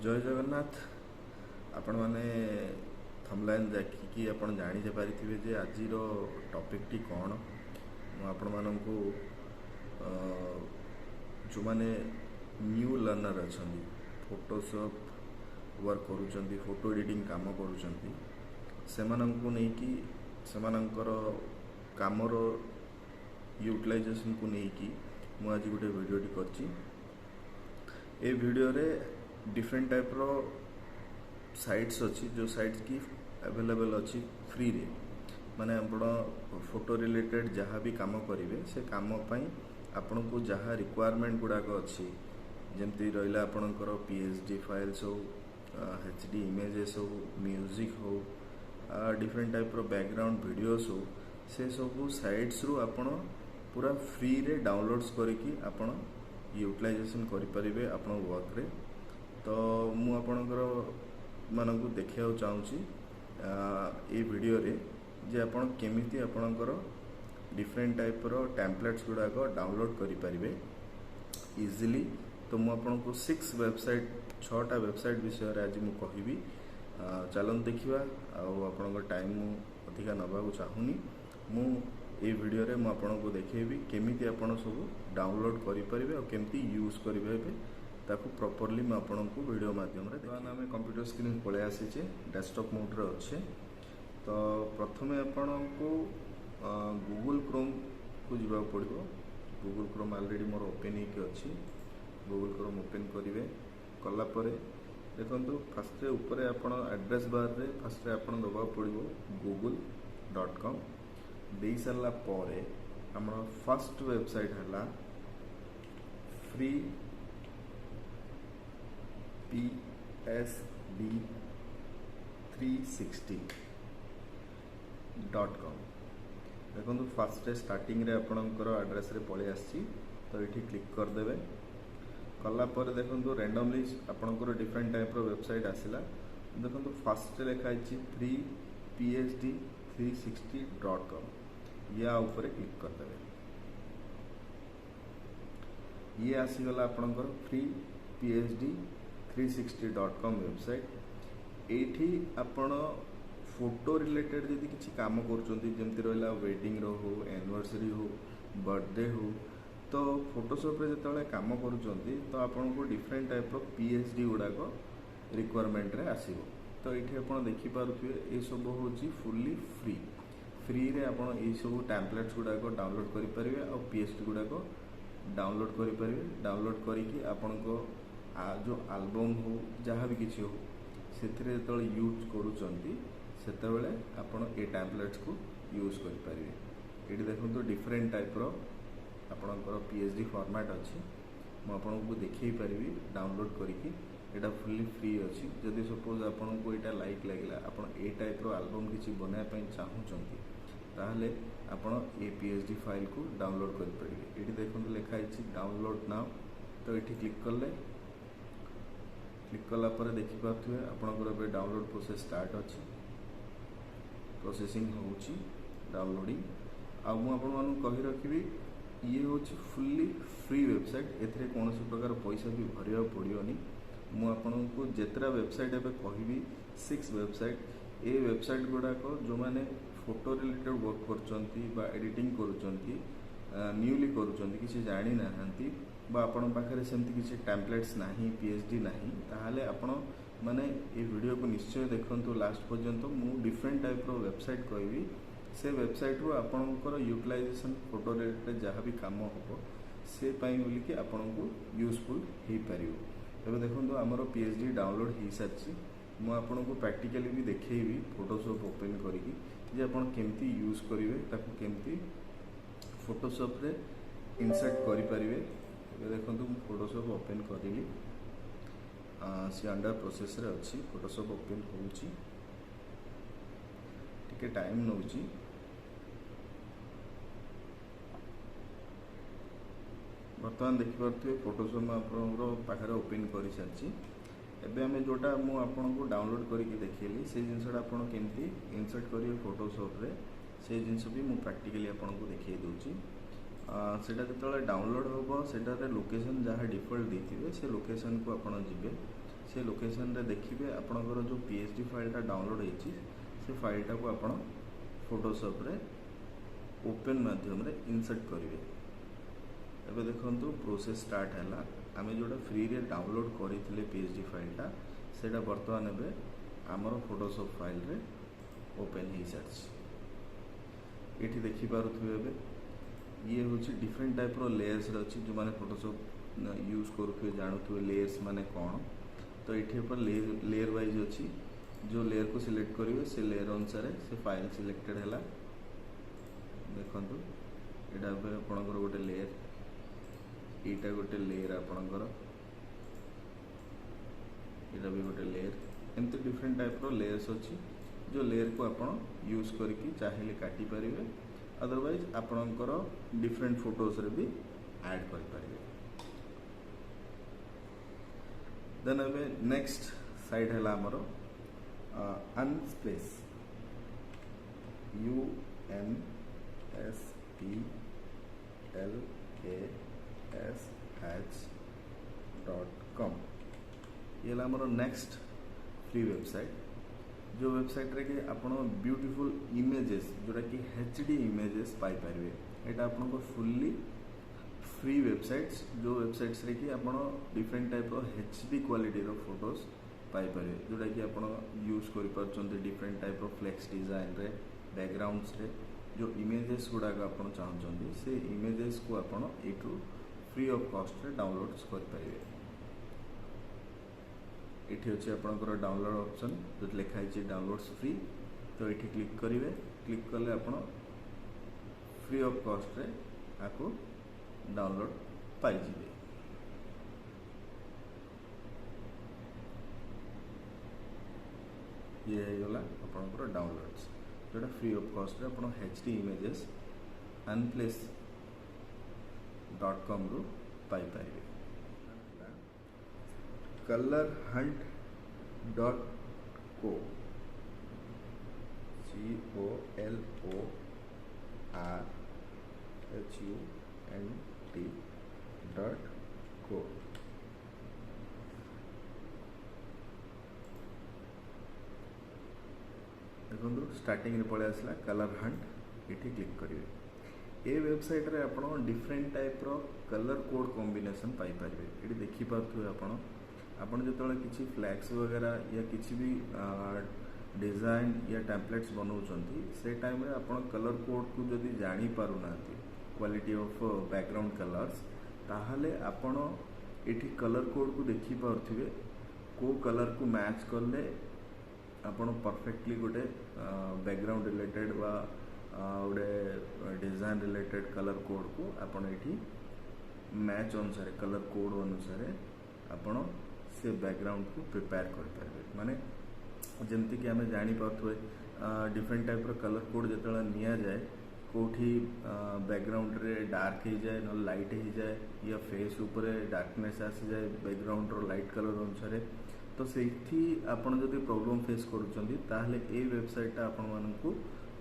जय जगन्नाथ। आपण मैंने थंबलाइन देखिकी आपण जानी पारिथिबे जे आजिर टॉपिक टी कौन। आपण माननकु जो माने न्यू लर्नर अछंदी, फोटोशॉप वर्क करूचंदी, फोटो एडिटिंग काम करूचंदी, सेमानंकु नेकी सेमानंकर कामर यूटिलाइजेशन को नेकी मु आज गोटे वीडियोटी करची। ए वीडियो रे डिफरेंट टाइप रो साइट्स अच्छी जो साइट्स की अवेलेबल अच्छी फ्री रे, माने आपण फोटो रिलेटेड जहाँ भी काम करेंगे से काम पाई आपण को जहाँ रिक्वायरमेंट गुड़ाक अच्छी जमती रहा आपणकर पीएचडी फाइल्स हो, एचडी इमेजेस हो, म्यूजिक हो, डिफरेंट टाइप रो बैकग्राउंड वीडियोस हो, से सब साइट्स रु आपण पूरा फ्री रे डाउनलोड्स करके आपण यूटिलाइजेशन करें आपण वर्क रे। तो मु आपणकर मानकु देखिया चाहूँगी ये वीडियो रे जे आपण केमिति आपणकर डिफरेंट टाइप रो टेम्पलेट्स गुड़ाक डाउनलोड करें इजिली। तो मु आपनको 6 वेबसाइट विषय आज मु कहबी। चलन देखिबा आपणकर टाइम मु अधिका नबाकू चाहूनी। मु ये वीडियो रे मु आपनको देखेबी केमिति आपण सब डाउनलोड करें और केमिति यूज करें ताकू प्रॉपर्ली मैं आपको वीडियो माध्यम आम कंप्यूटर स्क्रीन पलि आसीचे डेस्कटॉप मोड रे अच्छे। तो प्रथमे आपण को गूगल क्रोम को जीवा पड़ो। Google Chrome already more open होके अच्छी। गूगल क्रोम ओपन करेंगे कला देखो फास्ट ऊपर आपण एड्रेस बार रे फास्ट आपण दबा पड़ो google.com। दे सारा पर आम फर्स्ट वेबसाइट है फ्री psd360.com। देखो फास्ट स्टार्टिंग रे आपणकर एड्रेस रे पलि आसी। तो ये क्लिक करदे कलापर देखो रैंडमली आपणकर डिफरेंट टाइप रो वेबसाइट आसला। देखो फास्ट लिखाई फ्री psd360.com। या ऊपर क्लिक करदे ये आसीगला आपणकर फ्री psd360.com वेबसाइट। एठी आपण फोटो रिलेटेड जदि किसी काम करूचंती जेमति रहला वेडिंग रो हो, एनिवर्सरी हो, बर्थडे हो, तो फोटोशॉप रे जतले काम करूचंती तो आपण को डिफरेंट टाइप रो पीएचडी गुड़ाक रिक्वायरमेंट रे आसीबो। तो एठी आपण देखि पारुथिबे ए सब होची फुल्ली फ्री रे आपण ए सब टेम्पलेट्स गुड़ाक डाउनलोड करि परिबे और पीएचडी गुड़ाक डाउनलोड करि परिबे। डाउनलोड करिकि आपण को जो एल्बम हो जहाँ भी किसी हो से जो यूज करूँगी सेतबेले आपण ए टैम्पलेट्स को यूज करें। ये देखो डिफरेंट टाइप रो आपणकर पीएचडी फॉर्मेट अच्छी। मुझे देखी पारि डाउनलोड करके यहाँ फुल्ली फ्री अच्छी। जदि सपोज आपन को यहाँ लाइक लगे आप ए टाइप रो एल्बम किसी बनाया चाहूँगी ताहले आपण ए पीएचडी फाइल को डाउनलोड करें। ये देखो लिखाई डाउनलोड नाउ। तो ये क्लिक कले क्लिक कला पर देखि पाथुए आपनकर बे डाउनलोड प्रोसेस स्टार्ट अछि। प्रोसेसिंग होउची डाउनलोडिंग। आ मु आपन मानु कहि रखिबी ये होची फुल्ली फ्री वेबसाइट। एथरे कोनोसी प्रकार पैसा भी भरिया पड़ियोनी। मु आपनको जेतरा वेबसाइट एबे कहिबी 6 वेबसाइट। ए वेबसाइट गुडा को जो माने फोटो रिलेटेड वर्क करचंती बा एडिटिंग करूचंती, न्यूली करूचंती, किसी जानी नाहंती बा आपण पाखरे सेमती किसी टेम्पलेट्स नाही, पीएचडी नाही, ताहाले आपण माने ए वीडियो को निश्चय देखंतु लास्ट पर्यंत। मु डिफरेंट टाइप रो वेबसाइट कहबी से वेबसाइट रो आपणकर यूटिलाइजेशन फोटो रिलेटेड जहाँ भी काम हो से पाई बोली कि आपण को यूजफुल हो पारिबो। एबे देखंतु हमर पीएचडी डाउनलोड हो सारछि। मु आपण को प्रैक्टिकली भी देखैबी फोटोशॉप ओपन करिकि जे आपण केमती यूज करिवे ताकू केमती फोटोशॉप रे इंसर्ट करि परिवे। देखो फोटोशॉप ओपन करी सी अंडर प्रोसेस रे अच्छी। फोटोशॉप ओपन होउची टिके टाइम नउची। बर्तमान देखि पारथि फोटोशॉप में आपरो पाखरे ओपन करि सारची। एबे हमें जोटा मु आपन को डाउनलोड करके देखैली से जिनसडा आपन केमती इंसर्ट करिवे फोटोशॉप रे से जिनस भी मु प्रैक्टिकली आपन को देखै दोची। सेटा जो डाउनलोड हम से लोकेशन जहाँ डिफल्ट देते से लोकेशन को आप जी से लोकेशन रे देखिए आपणकर जो पीएचडी फाइलटा डाउनलोड होती से फाइलटा को आपण फोटोशॉप रे ओपन माध्यम रे इंसर्ट करेंगे। एबे देखंतु प्रोसेस स्टार्ट है। आम जोटा फ्री रे डाउनलोड करते पीएचडी फाइलटा सेटा बर्तमान एबे आमर फोटोशॉप फाइल रे ओपन हो सारी। ये देखिपे ये हूँ डिफरेंट टाइप रो लेयर्स अच्छी जो मैंने फोटोशॉप यूज करुवे जानूे लेयर्स माने कौन। तो ये लेयर वाइज अच्छी जो लेयर को सिलेक्ट करेंगे से लेयर अनुसार से फाइल सिलेक्टेड है। देखु यहाँ आपणकर गोटे लेयर यहाँ गोटे लेयर आपणकर यहाँ भी गोटे लेयर एमती डिफरेंट टाइप रो लेयर्स अच्छी जो लेयर को आपण यूज करके चाहिए काटी पारे। अदरवाइज आपणकर डिफरेंट फोटोज रे भी ऐड कर पारे। देन अबे नेक्स्ट साइड है आमर अनस्प्लेस UNSPLASH.com ये आमर नेक्स्ट फ्री वेबसाइट जो वेबसाइट रे कि आपण ब्यूटीफुल इमेजेस जोटा कि एचडी इमेजेस पाई पारे। यहाँ आपको फुल्ली फ्री वेबसाइट्स जो वेबसाइट्स रे कि आपण डिफरेंट टाइप रो एचडी क्वालिटी रो फोटोज पाई पारे जोटा कि आपण यूज कर पारछन्ते डिफरेंट टाइप रो फ्लेक्स डिजाइन रे बैकग्राउंड्स रे जो इमेजेस गुड़ाक आपण चाहते से इमेजेस को आपण एटू फ्री ऑफ कॉस्ट रे डाउनलोड्स कर पारे। ये अच्छे आपंकर डाउनलोड ऑप्शन जो लिखाई डाउनलोड्स फ्री। तो ये क्लिक करेंगे। क्लिक कले आप फ्री ऑफ कॉस्ट रे आपको डाउनलोड पाइबे। ये होगा आपंकर डाउनलोड्स जोटा फ्री ऑफ कॉस्ट रे आप एचडी इमेजेस unplace.com रु पाई पारे। colorhunt.co colorhunt.co देखो स्टार्टिंग रे पड़े आसला कलर हंट। ये क्लिक करेंगे। ये वेबसाइट रे आपण डिफरेंट टाइप रो कलर कोड कॉम्बिनेशन पाई पारे। ये देखि पाथुए आपण जो किसी फ्लैक्स वगैरह या किसी भी डिजाइन या टेम्पलेट्स बनाऊँच से टाइम रे आपण कलर कोड को जदि जानी पारु ना क्वालिटी ऑफ बैकग्राउंड कलर्स ताहले आपण एठी कलर कोड को देखि पारुथिबे को कलर को मैच करले आपण परफेक्टली गोटे बैकग्राउंड रिलेटेड वा गोटे डिजाइन रिलेटेड कलर कोड को आपण एठी मैच अनुसार कलर कोड अनुसार आपण से बैकग्राउंड को प्रिपेयर कर पारे। माने जमती कि आम जानी पाथुए डिफरेंट टाइप रो कलर कोड जो निया जाए कोठी बैकग्राउंड रे डार्क हो जाए न लाइट हो जाए या फेस ऊपर डार्कनेस आसी जाए बैकग्राउंड रो लाइट कलर अनुसार। तो से आपन जदि प्रॉब्लम फेस करूछंती ताहले ए वेबसाइट आपन मानकू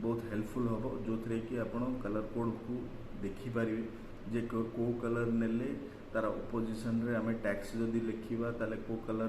बहुत हेल्पफुल होबो जो थरे कि आपन कलर कोड को देखि पारिबे जे को कलर नेले तार अपोजिशन रे आमे टैक्स जदि लिखिबा ताले को कलर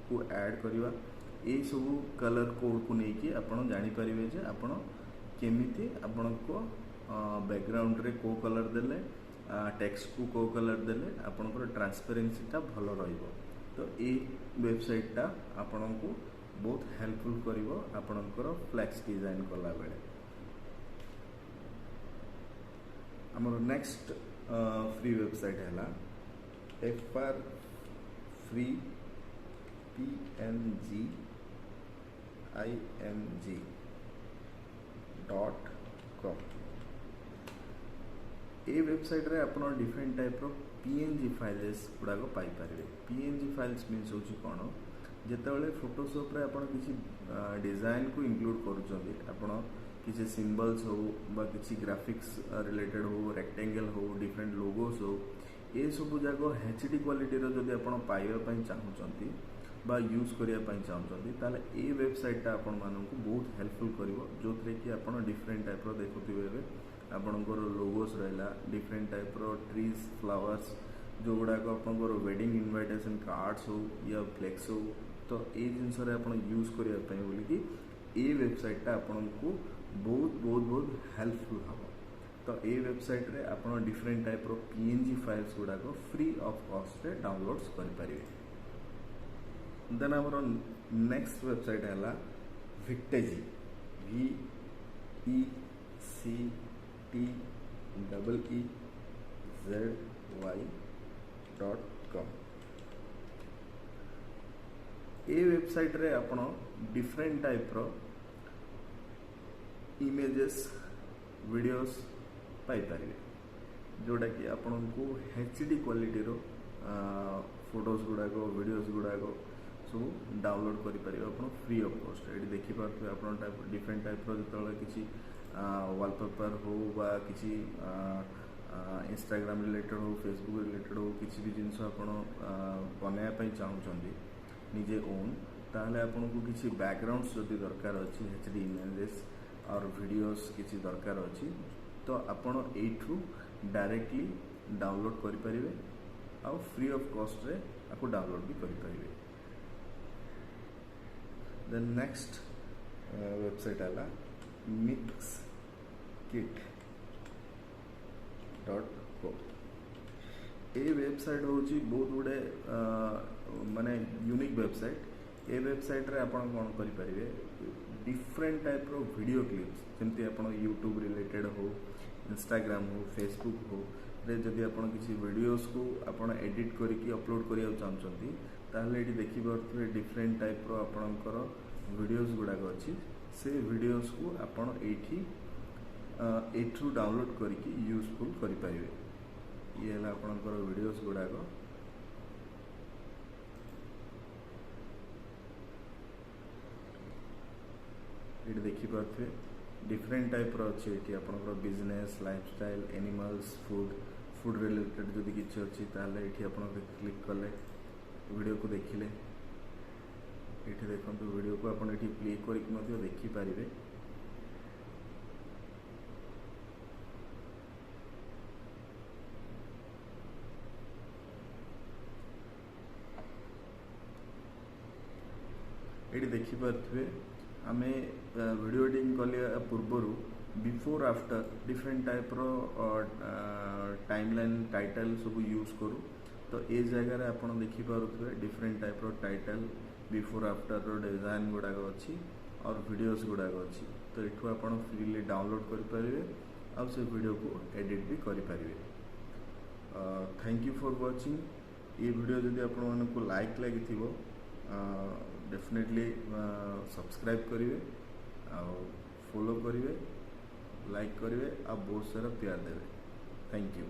को ऐड करिबा ए सब कलर कोड को नेकी आपन जानि पारिबे जे आपन केमिति आपन को बैकग्राउंड रे को कलर देले टेक्स्ट को कलर देले आपनकर ट्रांसपेरेंसीटा भलो रहिबो। तो ये वेबसाइटा आपन को बहुत हेल्पफुल करिवो आपनकर फ्लैक्स डिजाइन कला बेले। हमर नेक्स्ट फ्री वेबसाइट है frpngimg.com। ये वेबसाइट रे आपण डिफरेंट टाइप रो पीएनजी फाइल्स गुड़ाक पाई पारे। पीएनजी फाइल्स मीन्स होची कोन जेतेबेले फोटोशॉप रे आपण किसी डिजाइन को इंक्लूड करूछंती आपण किसी सिंबल्स हो बा किसी ग्राफिक्स रिलेटेड हो रेक्टेंगल हो डिफरेंट लोगोस हो ये सब जाक एचडी क्वालिटी रो जदि आपण पाइबा पई चाहूछंती बा यूज करिया पई चाहूछंती ताले ए वेबसाइटटा आपण मानकू बहुत हेल्पफुल करिवो जो थरे कि आपण डिफरेंट टाइप रो देखुथिबे आपणकर लोगोस रहला डिफरेंट टाइप रो ट्रीज फ्लावर्स जो गुड़ाक आपंकर वेडिंग इनविटेशन कार्ड्स हो या फ्लेक्स हो तो ये जिनस आप यूज करने बोलिकी ये वेबसाइटा आपन को बहुत बहुत बहुत हेल्पफुल हम। तो ये वेबसाइट रे आप डिफरेंट टाइप रो PNG फाइल्स गुड़ाक फ्री ऑफ कॉस्ट रे डाउनलोड्स करें। देन आमर नेक्स्ट वेबसाइट है विक्टेजी VECTEEZY.com। ये वेबसाइट रे आपण डिफरेंट टाइप रो इमेजेस वीडियोस पाई पारे, जोटा कि आपण को HD क्वालिटी रो फोटोज गुड़ाक वीडियोस गुड़ाक सब डाउनलोड करें आप फ्री ऑफ कॉस्ट। ये देखिपे आप डिफरेंट टाइप जो किसी वॉलपेपर हो बा किसी इंस्टाग्राम रिलेटेड हो फेसबुक रिलेटेड हो किसी भी जिनस आप बनवाई चाहूँगी निजे ओन, ताहले आपन को किसी बैकग्राउंड्स जदि दरकार अच्छी HD इमेजेस और वीडियोस किसी दरकार अच्छी तो आपन एठू डायरेक्टली डाउनलोड करें आ फ्री ऑफ कॉस्ट रे आपको डाउनलोड भी करें। देन नेक्स्ट वेबसाइट है mixkit.co। ये वेबसाइट हूँ बहुत गुड़े माने यूनिक वेबसाइट। ये वेबसाइट रे आपण कौन करें डिफरेंट टाइप रो वीडियो क्लिप्स जमती आप यूट्यूब रिलेटेड हो इंस्टाग्राम हो फेसबुक हो रे जदि आप किसी वीडियोस को आप एडिट करके अपलोड करने चाहते ताहले ये देखिए डिफरेंट टाइप रो आपणकर वीडियोस गुड़ाक अच्छी से वीडियोस को आपण एठू डाउनलोड करके यूजफुल करें। ये है आपणकर वीडियोस गुड़ाक। ये देखिपे डिफरेंट टाइप रो अच्छी ये आपणकर business lifestyle animals food related जदि किसी अच्छी ताहले ये आप क्लिक कले वीडियो को देखिले ये देखो वीडियो को आप प्ले करके देखिपारे। ये देखिपे आम वीडियो एडिटिंग कले पूर्वर बिफोर आफ्टर डिफरेंट टाइप रो टाइमलाइन टाइटल सब यूज करूँ। तो ये जगह आप देखिपे डिफरेंट टाइप रो टाइटल बिफोर आफ्टर रो डिजाइन गुड़ाक अच्छी और वीडियोस गुड़ाक अच्छी। तो ये आप फ्रीली डाउनलोड करें और से वीडियो को एडिट भी करें। Thank you for watching. ये वीडियो जदि आपको लाइक लगी डेफिनेटली सब्सक्राइब करेंगे फॉलो करेंगे लाइक करेंगे और बहुत सारा प्यार देवे। Thank you.